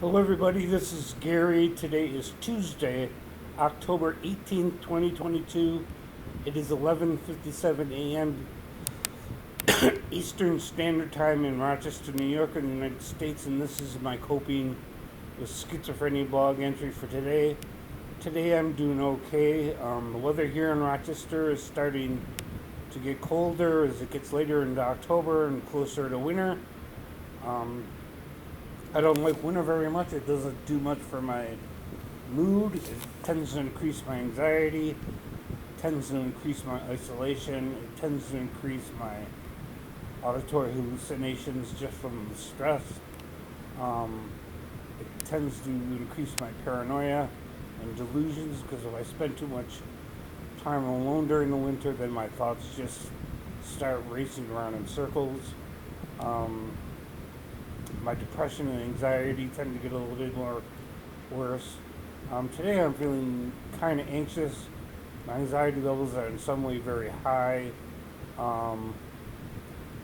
Hello, everybody. This is Gary. Today is Tuesday, October 18th, 2022. It is 11:57 a.m. Eastern Standard Time in Rochester, New York, in the United States, and this is my coping with schizophrenia blog entry for today. Today, I'm doing okay. The weather here in Rochester is starting to get colder as it gets later into October and closer to winter. Um, I don't like winter very much. It doesn't do much for my mood. It tends to increase my anxiety, tends to increase my isolation, it tends to increase my auditory hallucinations just from the stress. Um, it tends to increase my paranoia and delusions because if I spend too much time alone during the winter, then my thoughts just start racing around in circles. Um, my depression and anxiety tend to get a little bit more worse. Today I'm feeling kind of anxious. My anxiety levels are in some way very high. Um,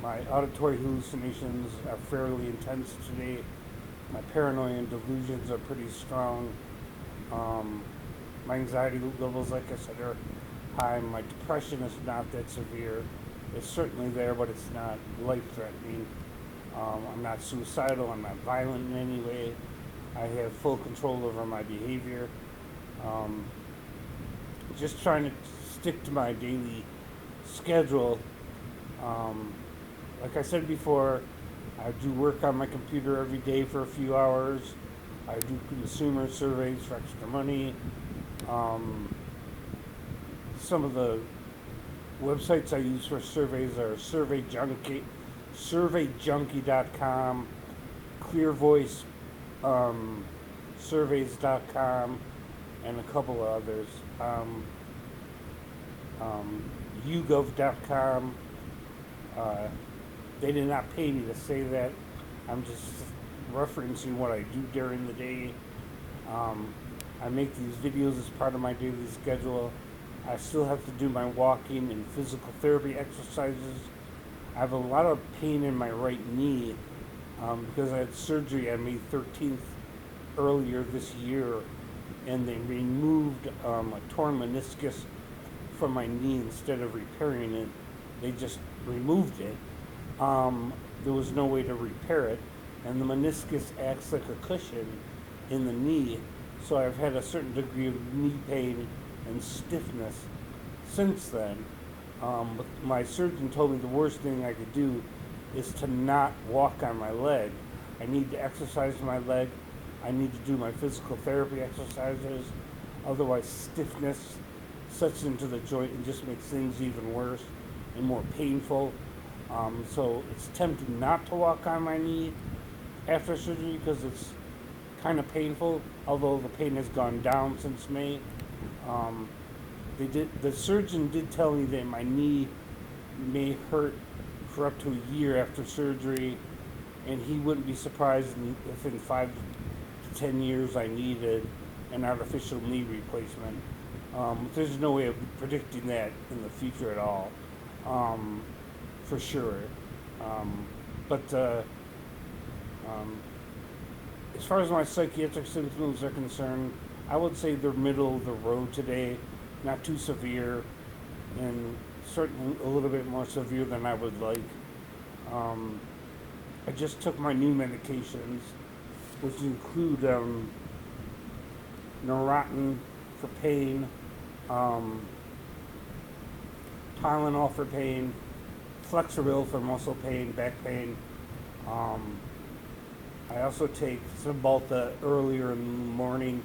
my auditory hallucinations are fairly intense today. My paranoia and delusions are pretty strong. My anxiety levels, like I said, are high. My depression is not that severe. It's certainly there, but it's not life-threatening. I'm not suicidal. I'm not violent in any way. I have full control over my behavior. Um, just trying to stick to my daily schedule. Um, like I said before, I do work on my computer every day for a few hours. I do consumer surveys for extra money. Um, some of the websites I use for surveys are surveyjunkie.com, clearvoice surveys.com, and a couple of others. YouGov.com. They did not pay me to say that. I'm just referencing what I do during the day. I make these videos as part of my daily schedule. I still have to do my walking and physical therapy exercises. I have a lot of pain in my right knee because I had surgery on May 13th earlier this year, and they removed a torn meniscus from my knee instead of repairing it. They just removed it. There was no way to repair it, and the meniscus acts like a cushion in the knee, so I've had a certain degree of knee pain and stiffness since then. But my surgeon told me the worst thing I could do is to not walk on my leg. I need to exercise my leg. I need to do my physical therapy exercises. Otherwise, stiffness sets into the joint and just makes things even worse and more painful. So it's tempting not to walk on my knee after surgery because it's kind of painful, although the pain has gone down since May. Um, the surgeon did tell me that my knee may hurt for up to a year after surgery, and he wouldn't be surprised if in 5 to 10 years I needed an artificial knee replacement. There's no way of predicting that in the future at all, for sure. But as far as my psychiatric symptoms are concerned, I would say they're middle of the road today, not too severe, and certainly a little bit more severe than I would like. I just took my new medications, which include Neurontin for pain, Tylenol for pain, Flexeril for muscle pain, back pain. I also take Cymbalta earlier in the morning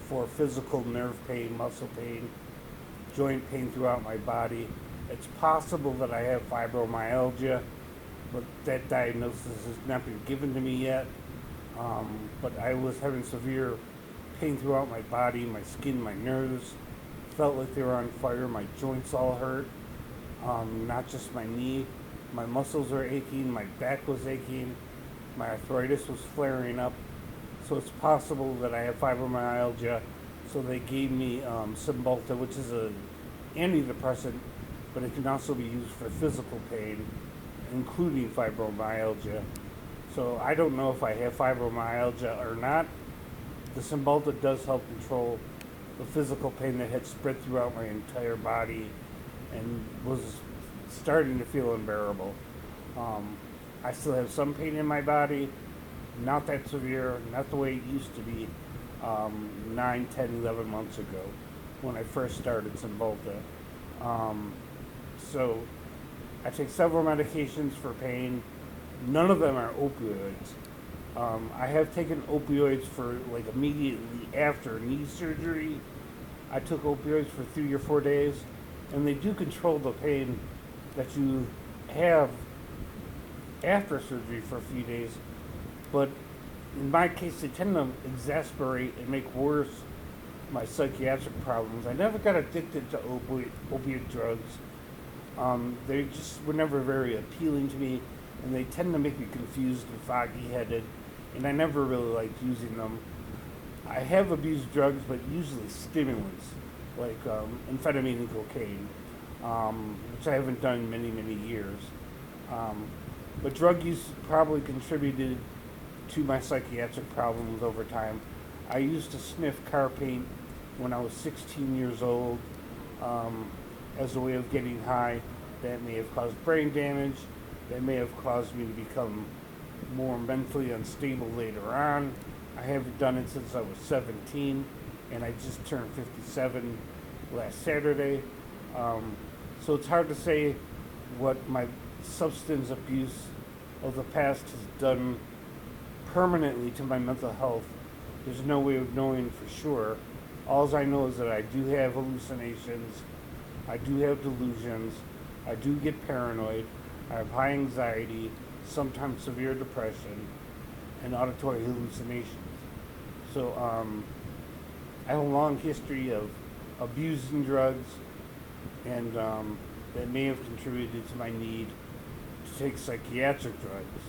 for physical nerve pain, muscle pain, joint pain throughout my body. It's possible that I have fibromyalgia, but that diagnosis has not been given to me yet. But I was having severe pain throughout my body, my skin, my nerves. Felt like they were on fire. My joints all hurt, not just my knee. My muscles were aching, my back was aching, my arthritis was flaring up. So it's possible that I have fibromyalgia. So they gave me Cymbalta, which is an antidepressant, but it can also be used for physical pain, including fibromyalgia. So I don't know if I have fibromyalgia or not. The Cymbalta does help control the physical pain that had spread throughout my entire body and was starting to feel unbearable. I still have some pain in my body, not that severe, not the way it used to be 9, 10, 11 months ago when I first started Cymbalta. So I take several medications for pain. None of them are opioids. I have taken opioids for like immediately after knee surgery. I took opioids for 3 or 4 days, and they do control the pain that you have after surgery for a few days. But in my case, they tend to exasperate and make worse my psychiatric problems. I never got addicted to opiate drugs. They just were never very appealing to me, and they tend to make me confused and foggy-headed, and I never really liked using them. I have abused drugs, but usually stimulants, like amphetamine and cocaine, which I haven't done in many, many years. But drug use probably contributed to my psychiatric problems over time. I used to sniff car paint when I was 16 years old as a way of getting high. That may have caused brain damage. That may have caused me to become more mentally unstable later on. I haven't done it since I was 17, and I just turned 57 last Saturday. So it's hard to say what my substance abuse of the past has done permanently to my mental health. There's no way of knowing for sure. All I know is that I do have hallucinations, I do have delusions, I do get paranoid, I have high anxiety, sometimes severe depression, and auditory hallucinations. So I have a long history of abusing drugs, and that may have contributed to my need to take psychiatric drugs,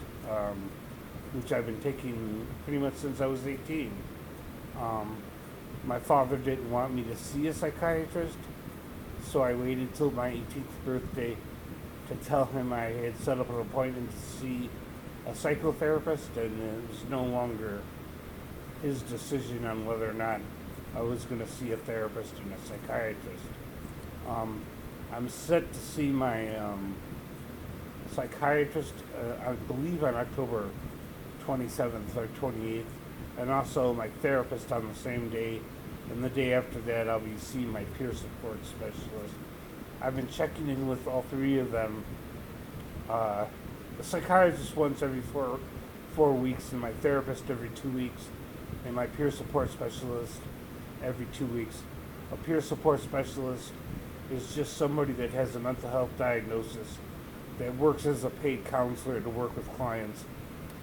which I've been taking pretty much since I was 18. My father didn't want me to see a psychiatrist, so I waited till my 18th birthday to tell him I had set up an appointment to see a psychotherapist, and it was no longer his decision on whether or not I was going to see a therapist and a psychiatrist. I'm set to see my psychiatrist, I believe, on October 27th or 28th, and also my therapist on the same day. And the day after that, I'll be seeing my peer support specialist. I've been checking in with all three of them. The psychiatrist once every four weeks, and my therapist every 2 weeks, and my peer support specialist every 2 weeks. A peer support specialist is just somebody that has a mental health diagnosis that works as a paid counselor to work with clients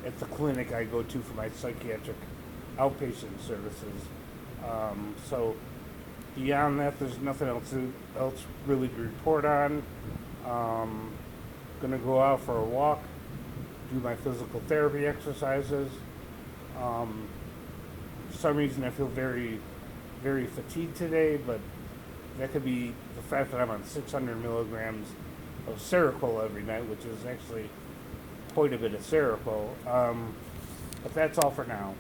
at the clinic I go to for my psychiatric outpatient services. So beyond that, there's nothing else really to report on. Gonna go out for a walk, do my physical therapy exercises. For some reason, I feel very, very fatigued today, but that could be the fact that I'm on 600 milligrams of Seroquel every night, which is actually quite a bit of Seroquel. But that's all for now.